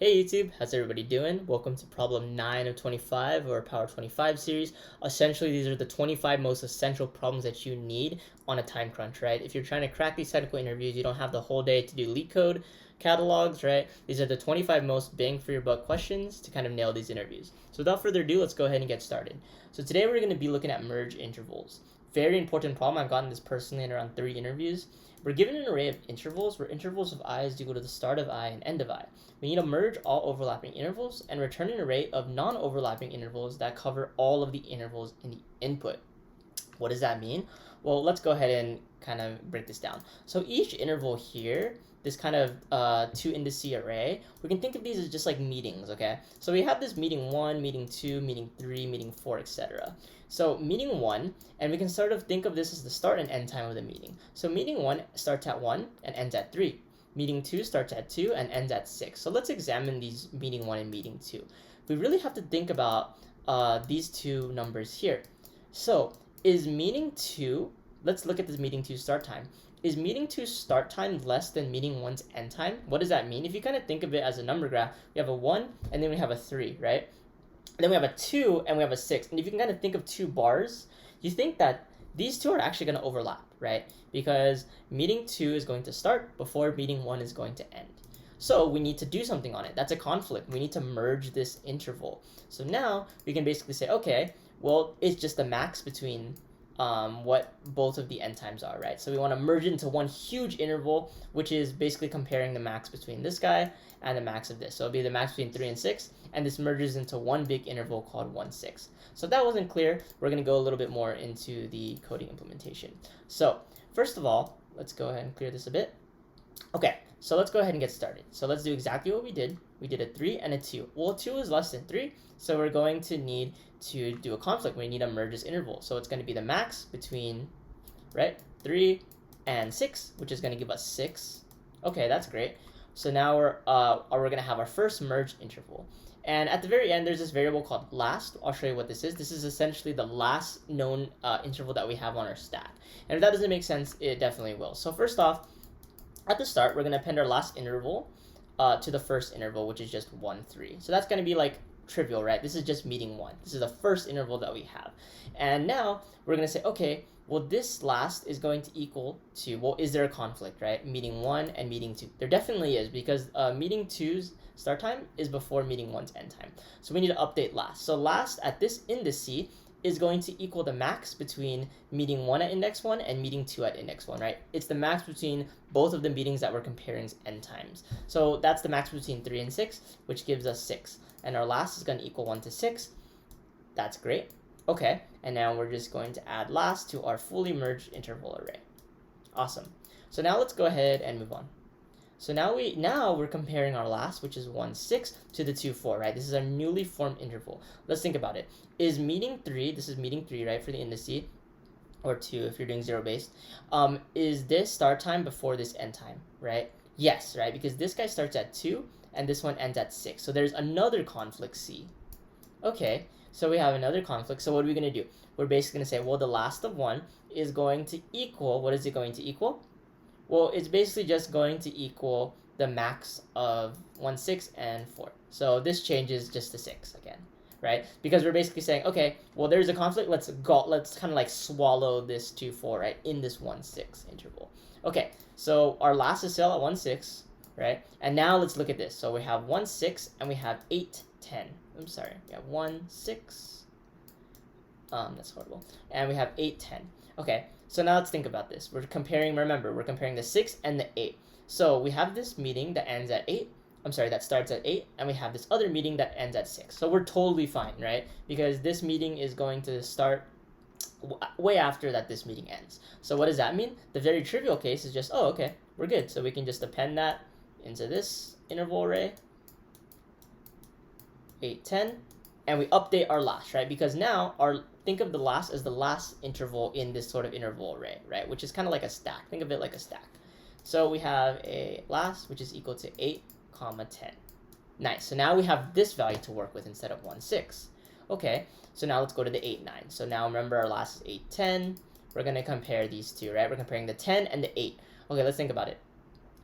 Hey YouTube, how's everybody doing? Welcome to problem 9 of 25 or Power 25 series. Essentially, these are the 25 most essential problems that you need on a time crunch, right? If you're trying to crack these technical interviews, you don't have the whole day to do LeetCode catalogs, right? These are the 25 most bang for your buck questions to kind of nail these interviews. So without further ado, let's go ahead and get started. So today we're going to be looking at merge intervals. Very important problem. I've gotten this personally in around 3 interviews. We're given an array of intervals where intervals of I is equal to the start of I and end of I. We need to merge all overlapping intervals and return an array of non-overlapping intervals that cover all of the intervals in the input. What does that mean? Well, let's go ahead and kind of break this down. So each interval here, this kind of 2 indice array, we can think of these as just like meetings, okay? So we have this meeting 1, meeting 2, meeting 3, meeting 4, etc. So meeting 1, and we can sort of think of this as the start and end time of the meeting. So meeting 1 starts at 1 and ends at 3. Meeting 2 starts at 2 and ends at 6. So let's examine these meeting 1 and meeting 2. We really have to think about these two numbers here. So is meeting 2, let's look at this meeting 2 start time. Is meeting 2 start time less than meeting 1's end time? What does that mean? If you kind of think of it as a number graph, we have a 1 and then we have a 3, right? And then we have a 2 and we have a 6. And if you can kind of think of 2 bars, you think that these two are actually going to overlap, right? Because meeting 2 is going to start before meeting 1 is going to end. So we need to do something on it. That's a conflict. We need to merge this interval. So now we can basically say, okay, well, it's just the max between what both of the end times are, right? So we want to merge it into one huge interval, which is basically comparing the max between this guy and the max of this. So it'll be the max between 3 and 6, and this merges into one big interval called 1, 6. So if that wasn't clear, we're going to go a little bit more into the coding implementation. So first of all, let's go ahead and clear this a bit. Okay, so let's go ahead and get started. So let's do exactly what we did. We did a 3 and a 2. Well, 2 is less than 3, so we're going to need to do a conflict. We need to merge this interval. So it's going to be the max between, right, 3 and 6, which is going to give us 6. Okay, that's great. So now we're going to have our first merged interval. And at the very end, there's this variable called last. I'll show you what this is. This is essentially the last known interval that we have on our stack. And if that doesn't make sense, it definitely will. So first off, at the start, we're going to append our last interval to the first interval, which is just 1, 3. So that's going to be like trivial, right? This is just meeting 1. This is the first interval that we have. And now we're going to say, okay, well, this last is going to equal to, well, is there a conflict, right? Meeting 1 and meeting 2. There definitely is, because meeting 2's start time is before meeting 1's end time. So we need to update last. So last at this indice is going to equal the max between meeting 1 at index 1 and meeting 2 at index 1, right? It's the max between both of the meetings that we're comparing's end times. So that's the max between 3 and 6, which gives us 6. And our last is going to equal 1 to 6. That's great. Okay, and now we're just going to add last to our fully merged interval array. Awesome. So now let's go ahead and move on. So now we're comparing our last, which is 1, 6, to the 2, 4, right? This is our newly formed interval. Let's think about it. Is meeting 3, this is meeting 3, right, for the indice, or 2 if you're doing zero-based, is this start time before this end time, right? Yes, right, because this guy starts at 2, and this one ends at 6. So there's another conflict C. Okay, so we have another conflict. So what are we going to do? We're basically going to say, well, the last of 1 is going to equal, what is it going to equal? Well, it's basically just going to equal the max of 1, 6, and 4. So this changes just to 6 again, right? Because we're basically saying, okay, well, there's a conflict. Let's kind of like swallow this 2, 4, right, in this 1, 6 interval. Okay, so our last is still at 1, 6, right? And now let's look at this. So we have 1, 6, and we have 8, 10. I'm sorry, we have 1, 6. That's horrible. And we have 8, 10. Okay, so now let's think about this. We're comparing, remember, we're comparing the 6 and the 8. So we have this meeting that ends at 8. I'm sorry, that starts at 8, and we have this other meeting that ends at 6. So we're totally fine, right? Because this meeting is going to start way after that this meeting ends. So what does that mean? The very trivial case is just, oh, okay, we're good. So we can just append that into this interval array, 8, 10, and we update our last, right? Because now think of the last as the last interval in this sort of interval array, right? Which is kind of like a stack. Think of it like a stack. So we have a last, which is equal to 8, 10. Nice. So now we have this value to work with instead of 1, 6. Okay, so now let's go to the 8, 9. So now remember our last is 8, 10. We're going to compare these two, right? We're comparing the 10 and the 8. Okay, let's think about it.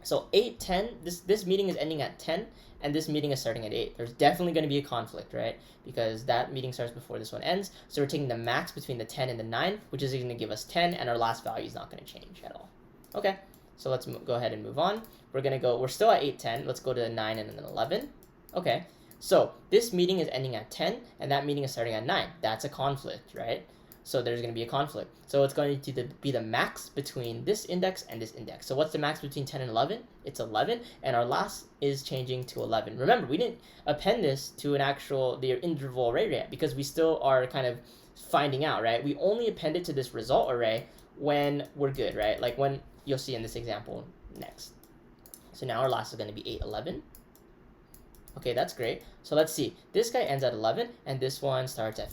So 8, 10, this meeting is ending at 10, and this meeting is starting at 8. There's definitely going to be a conflict, right? Because that meeting starts before this one ends. So we're taking the max between the 10 and the 9, which is going to give us 10, and our last value is not going to change at all. Okay, so let's go ahead and move on. We're still at 8, 10. Let's go to 9 and then 11. Okay, so this meeting is ending at 10, and that meeting is starting at 9. That's a conflict, right? So there's going to be a conflict. So it's going to be the max between this index and this index. So what's the max between 10 and 11? It's 11, and our last is changing to 11. Remember, we didn't append this to the interval array yet because we still are kind of finding out, right? We only append it to this result array when we're good, right? Like when you'll see in this example next. So now our last is going to be 8, 11. Okay, that's great. So let's see. This guy ends at 11, and this one starts at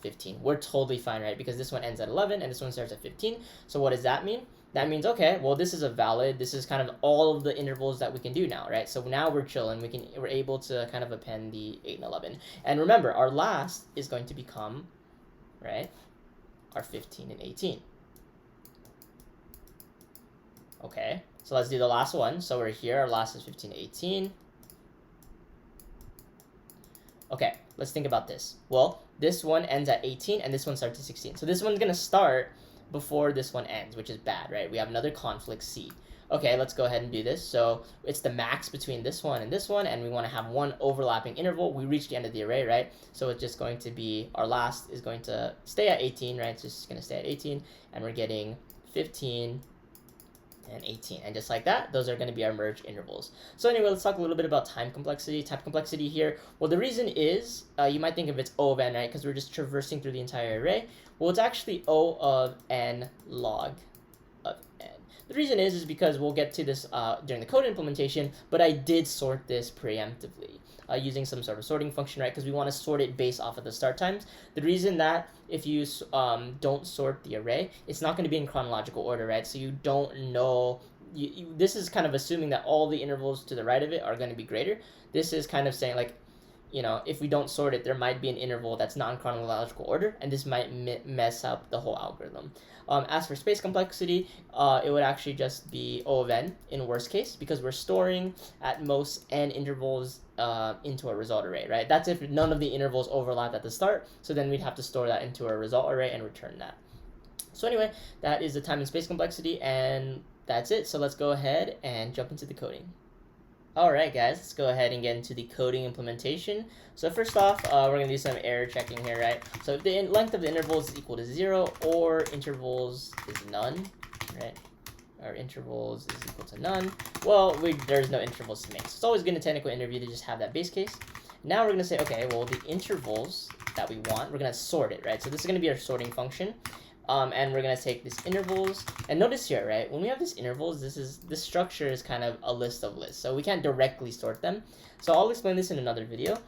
15. We're totally fine, right? Because this one ends at 11, and this one starts at 15. So what does that mean? That means, okay, well, this is this is kind of all of the intervals that we can do now, right? So now we're chilling. We're able to kind of append the 8 and 11. And remember, our last is going to become, right, our 15 and 18. Okay, so let's do the last one. So we're here. Our last is 15 to 18. Okay, let's think about this. Well, this one ends at 18, and this one starts at 16. So this one's going to start before this one ends, which is bad, right? We have another conflict C. Okay, let's go ahead and do this. So it's the max between this one, and we want to have one overlapping interval. We reach the end of the array, right? So it's just going to be, our last is going to stay at 18, right? It's just going to stay at 18, and we're getting 15 and 18, and just like that, those are going to be our merge intervals. So anyway, let's talk a little bit about time complexity here. Well, the reason is you might think of it's O of n, right, because we're just traversing through the entire array. Well, it's actually O of n log of n. The reason is because we'll get to this during the code implementation, but I did sort this preemptively using some sort of sorting function, right? Because we want to sort it based off of the start times. The reason that if you don't sort the array, it's not going to be in chronological order, right? So you don't know. This is kind of assuming that all the intervals to the right of it are going to be greater. This is kind of saying, like, if we don't sort it, there might be an interval that's not in chronological order, and this might mess up the whole algorithm. As for space complexity, it would actually just be O of n in worst case, because we're storing at most n intervals into a result array, right? That's if none of the intervals overlap at the start, so then we'd have to store that into a result array and return that. So anyway, that is the time and space complexity, and that's it. So let's go ahead and jump into the coding. Alright guys, let's go ahead and get into the coding implementation. So first off, we're going to do some error checking here, right? So if the length of the intervals is equal to 0 or intervals is none, right? Or intervals is equal to none, well, there's no intervals to make. So it's always good in a technical interview to just have that base case. Now we're going to say, okay, well, the intervals that we want, we're going to sort it, right? So this is going to be our sorting function. And we're going to take this intervals, and notice here, right, when we have this intervals, this structure is kind of a list of lists, so we can't directly sort them. So I'll explain this in another video,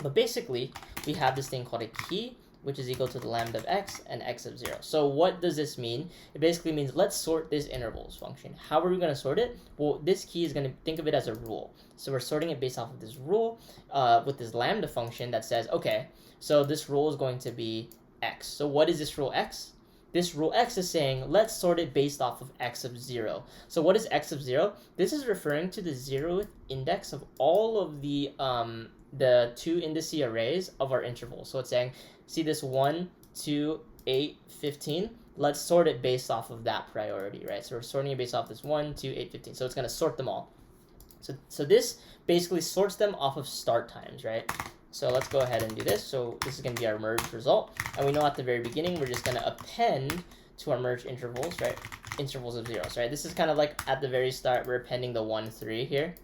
but basically we have this thing called a key, which is equal to the lambda of x and x of 0. So what does this mean? It basically means let's sort this intervals function. How are we going to sort it? Well, this key is going to think of it as a rule. So we're sorting it based off of this rule with this lambda function that says, okay, so this rule is going to be x. So what is this rule x? This rule x is saying, let's sort it based off of x of 0. So what is x of 0? This is referring to the 0th index of all of the 2 indice arrays of our intervals. So it's saying, see this 1, 2, 8, 15? Let's sort it based off of that priority, right? So we're sorting it based off this 1, 2, 8, 15. So it's going to sort them all. So this basically sorts them off of start times, right? So let's go ahead and do this. So this is going to be our merge result. And we know at the very beginning, we're just going to append to our merge intervals, right? Intervals of zeros, right? This is kind of like at the very start, we're appending the 1, 3 here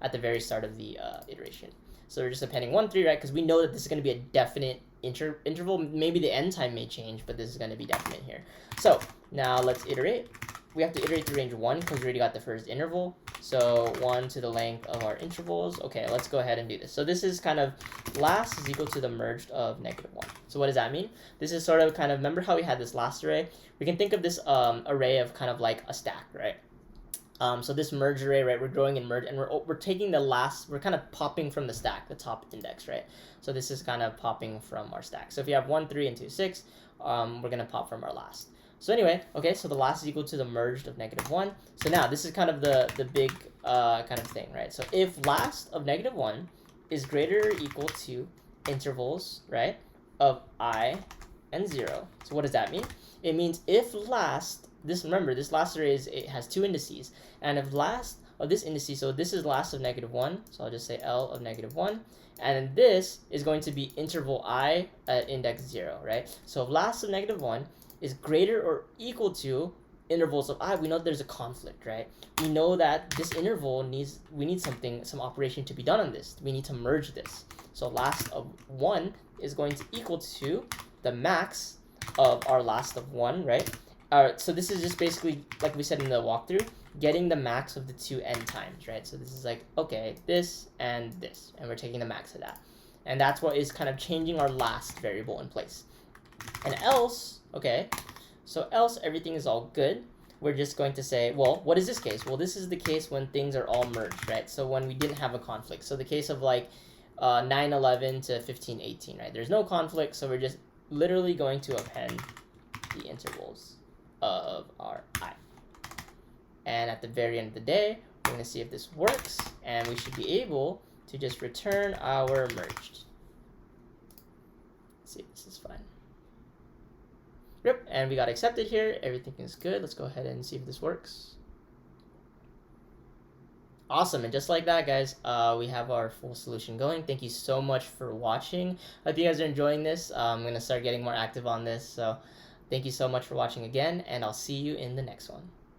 at the very start of the iteration. So we're just appending 1, 3, right? Because we know that this is going to be a definite interval. Maybe the end time may change, but this is going to be definite here. So now let's iterate. We have to iterate through range 1 because we already got the first interval. So 1 to the length of our intervals. Okay, let's go ahead and do this. So this is kind of last is equal to the merged of -1. So what does that mean? This is sort of kind of, remember how we had this last array? We can think of this array of kind of like a stack, right? So this merge array, right, we're growing in merge, and we're taking the last, we're kind of popping from the stack, the top index, right? So this is kind of popping from our stack. So if you have 1, 3, and 2, 6, we're going to pop from our last. So anyway, okay, so the last is equal to the merged of -1. So now this is kind of the big kind of thing, right? So if last of -1 is greater or equal to intervals, right, of I and 0. So what does that mean? It means if last, remember, this last array it has two indices, and if last of this indices, so this is last of -1, so I'll just say L of -1, and this is going to be interval I at index 0, right? So if last of -1 is greater or equal to intervals of I, we know there's a conflict, right? We know that this interval we need some operation to be done on this. We need to merge this. So last of 1 is going to equal to the max of our last of 1, right? So this is just basically, like we said in the walkthrough, getting the max of the two n times, right? So this is like, okay, this, and we're taking the max of that. And that's what is kind of changing our last variable in place. And else, okay, so else everything is all good. We're just going to say, well, what is this case? Well, this is the case when things are all merged, right? So when we didn't have a conflict. So the case of like 9:11 to 15:18, right? There's no conflict, so we're just literally going to append the intervals of our I. And at the very end of the day, we're going to see if this works, and we should be able to just return our merged. Let's see if this is fine. Yep, and we got accepted here. Everything is good. Let's go ahead and see if this works. Awesome, and just like that, guys, we have our full solution going. Thank you so much for watching. I hope you guys are enjoying this. I'm going to start getting more active on this, so thank you so much for watching again, and I'll see you in the next one.